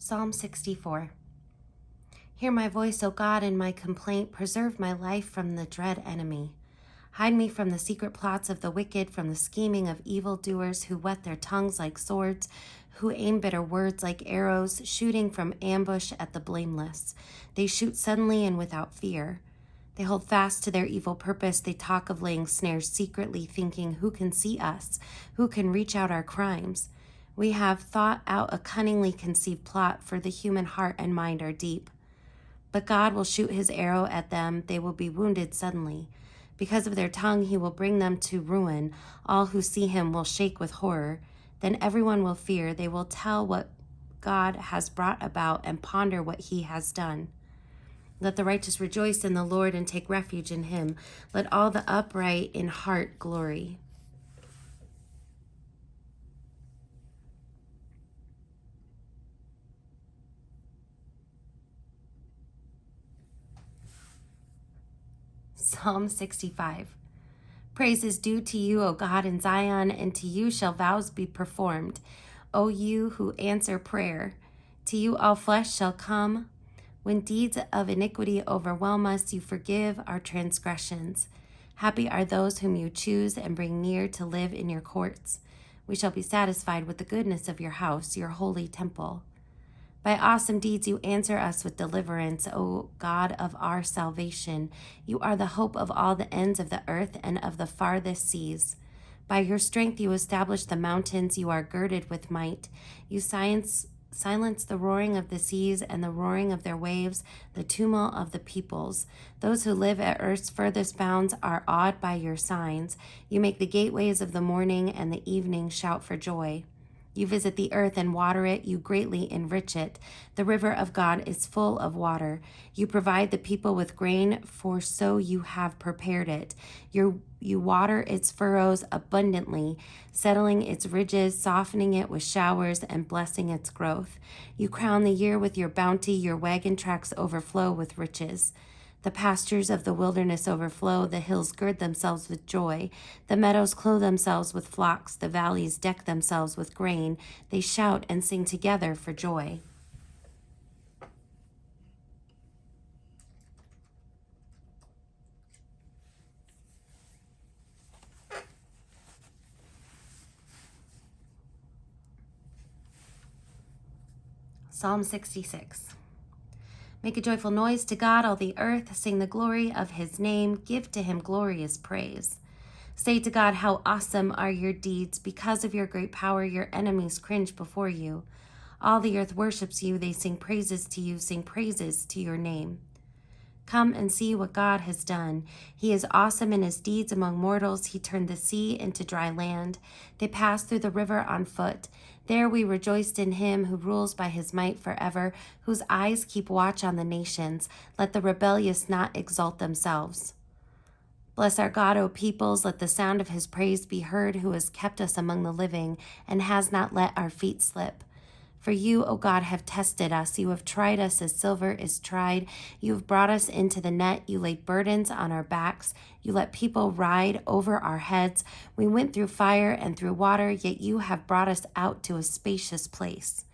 Psalm 64. Hear my voice, O God, in my complaint. Preserve my life from the dread enemy. Hide me from the secret plots of the wicked, from the scheming of evildoers who whet their tongues like swords, who aim bitter words like arrows, shooting from ambush at the blameless. They shoot suddenly and without fear. They hold fast to their evil purpose. They talk of laying snares secretly, thinking, who can see us? Who can reach out our crimes? We have thought out a cunningly conceived plot, for the human heart and mind are deep. But God will shoot his arrow at them. They will be wounded suddenly. Because of their tongue, he will bring them to ruin. All who see him will shake with horror. Then everyone will fear. They will tell what God has brought about and ponder what he has done. Let the righteous rejoice in the Lord and take refuge in him. Let all the upright in heart glory. Psalm 65. Praise is due to you, O God, in Zion, and to you shall vows be performed. O you who answer prayer, to you all flesh shall come. When deeds of iniquity overwhelm us, you forgive our transgressions. Happy are those whom you choose and bring near to live in your courts. We shall be satisfied with the goodness of your house, your holy temple. By awesome deeds you answer us with deliverance, O God of our salvation. You are the hope of all the ends of the earth and of the farthest seas. By your strength you establish the mountains. You are girded with might. You silence the roaring of the seas and the roaring of their waves, the tumult of the peoples. Those who live at earth's furthest bounds are awed by your signs. You make the gateways of the morning and the evening shout for joy. You visit the earth and water it. You greatly enrich it. The river of God is full of water. You provide the people with grain, for so you have prepared it. You water its furrows abundantly, settling its ridges, softening it with showers, and blessing its growth. You crown the year with your bounty. Your wagon tracks overflow with riches. The pastures of the wilderness overflow. The hills gird themselves with joy. The meadows clothe themselves with flocks. The valleys deck themselves with grain. They shout and sing together for joy. Psalm 66. Make a joyful noise to God, all the earth. Sing the glory of his name. Give to him glorious praise. Say to God, how awesome are your deeds. Because of your great power, your enemies cringe before you. All the earth worships you. They sing praises to you. Sing praises to your name. Come and see what God has done. He is awesome in his deeds among mortals. He turned the sea into dry land. They passed through the river on foot. There we rejoiced in him who rules by his might forever, whose eyes keep watch on the nations. Let the rebellious not exalt themselves. Bless our God, O peoples. Let the sound of his praise be heard, who has kept us among the living and has not let our feet slip. For you, O God, have tested us. You have tried us as silver is tried. You have brought us into the net. You laid burdens on our backs. You let people ride over our heads. We went through fire and through water, yet you have brought us out to a spacious place.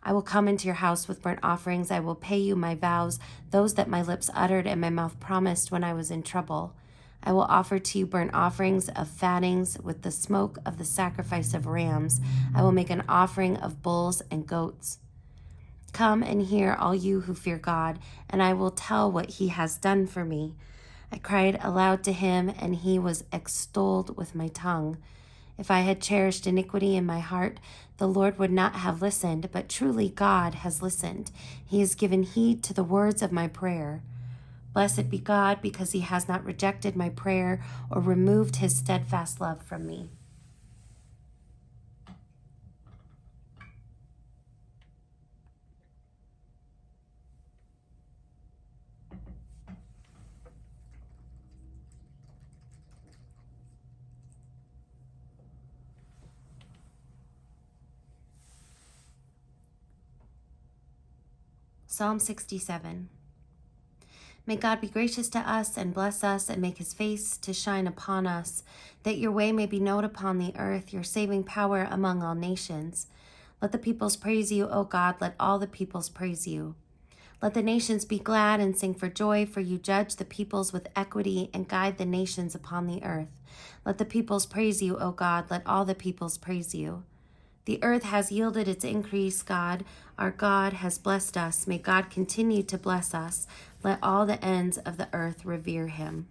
I will come into your house with burnt offerings. I will pay you my vows, those that my lips uttered and my mouth promised when I was in trouble. I will offer to you burnt offerings of fattings with the smoke of the sacrifice of rams. I will make an offering of bulls and goats. Come and hear, all you who fear God, and I will tell what he has done for me. I cried aloud to him, and he was extolled with my tongue. If I had cherished iniquity in my heart, the Lord would not have listened, but truly God has listened. He has given heed to the words of my prayer. Blessed be God, because he has not rejected my prayer or removed his steadfast love from me. Psalm 67. May God be gracious to us and bless us and make his face to shine upon us, that your way may be known upon the earth, your saving power among all nations. Let the peoples praise you, O God. Let all the peoples praise you. Let the nations be glad and sing for joy, for you judge the peoples with equity and guide the nations upon the earth. Let the peoples praise you, O God. Let all the peoples praise you. The earth has yielded its increase, God. Our God has blessed us. May God continue to bless us. Let all the ends of the earth revere him.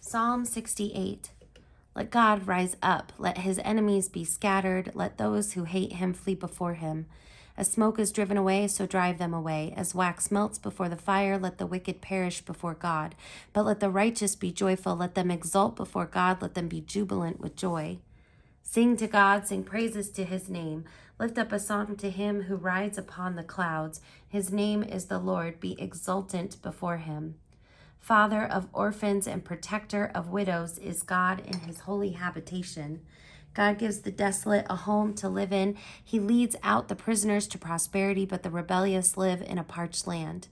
Psalm 68. Let God rise up. Let his enemies be scattered. Let those who hate him flee before him. As smoke is driven away, so drive them away. As wax melts before the fire, let the wicked perish before God. But let the righteous be joyful. Let them exult before God. Let them be jubilant with joy. Sing to God, sing praises to his name. Lift up a song to him who rides upon the clouds. His name is the Lord. Be exultant before him. Father of orphans and protector of widows is God in his holy habitation. God gives the desolate a home to live in. He leads out the prisoners to prosperity, but the rebellious live in a parched land.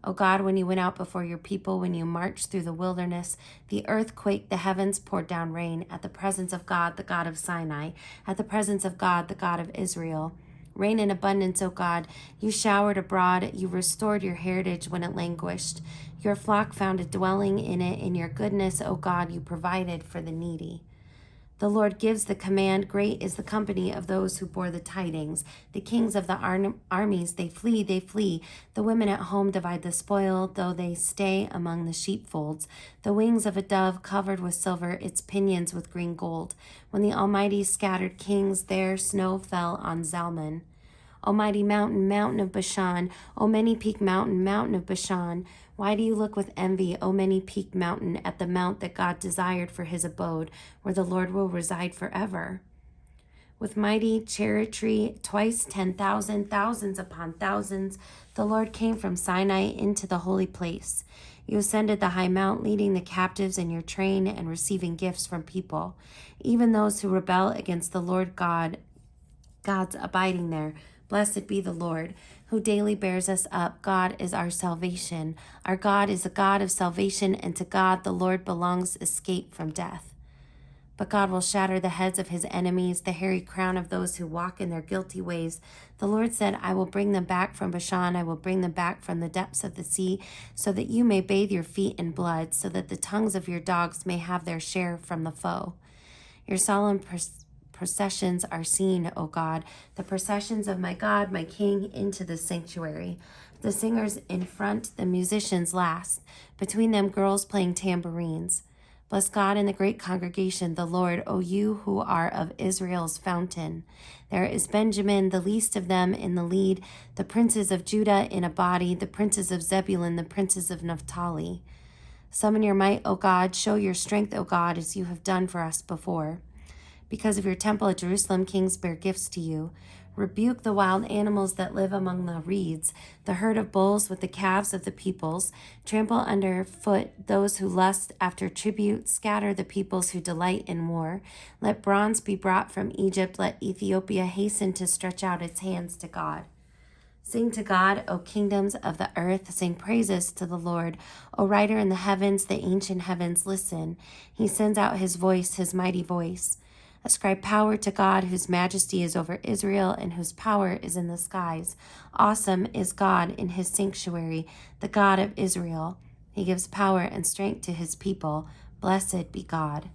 O God, when you went out before your people, when you marched through the wilderness, the earth quaked, the heavens poured down rain at the presence of God, the God of Sinai, at the presence of God, the God of Israel. Rain in abundance, O God. You showered abroad. You restored your heritage when it languished. Your flock found a dwelling in it. In your goodness, O God, you provided for the needy. The Lord gives the command. Great is the company of those who bore the tidings. The kings of the armies, they flee, they flee. The women at home divide the spoil, though they stay among the sheepfolds. The wings of a dove covered with silver, its pinions with green gold. When the Almighty scattered kings, there snow fell on Zalman. O mighty mountain, mountain of Bashan, O many-peaked mountain, mountain of Bashan, why do you look with envy, O many-peaked mountain, at the mount that God desired for his abode, where the Lord will reside forever? With mighty chariotry, twice 10,000, thousands upon thousands, the Lord came from Sinai into the holy place. You ascended the high mount, leading the captives in your train and receiving gifts from people, even those who rebel against the Lord God's abiding there. Blessed be the Lord, who daily bears us up. God is our salvation. Our God is a God of salvation, and to God the Lord belongs escape from death. But God will shatter the heads of his enemies, the hairy crown of those who walk in their guilty ways. The Lord said, I will bring them back from Bashan. I will bring them back from the depths of the sea, so that you may bathe your feet in blood, so that the tongues of your dogs may have their share from the foe. Your solemn processions are seen, O God, the processions of my God, my King, into the sanctuary. The singers in front, the musicians last, between them girls playing tambourines. Bless God in the great congregation, the Lord, O you who are of Israel's fountain. There is Benjamin, the least of them, in the lead, the princes of Judah in a body, the princes of Zebulun, the princes of Naphtali. Summon your might, O God, show your strength, O God, as you have done for us before. Because of your temple at Jerusalem, kings bear gifts to you. Rebuke the wild animals that live among the reeds, the herd of bulls with the calves of the peoples. Trample underfoot those who lust after tribute. Scatter the peoples who delight in war. Let bronze be brought from Egypt. Let Ethiopia hasten to stretch out its hands to God. Sing to God, O kingdoms of the earth. Sing praises to the Lord. O rider in the heavens, the ancient heavens, listen. He sends out his voice, his mighty voice. Ascribe power to God, whose majesty is over Israel and whose power is in the skies. Awesome is God in his sanctuary, the God of Israel. He gives power and strength to his people. Blessed be God.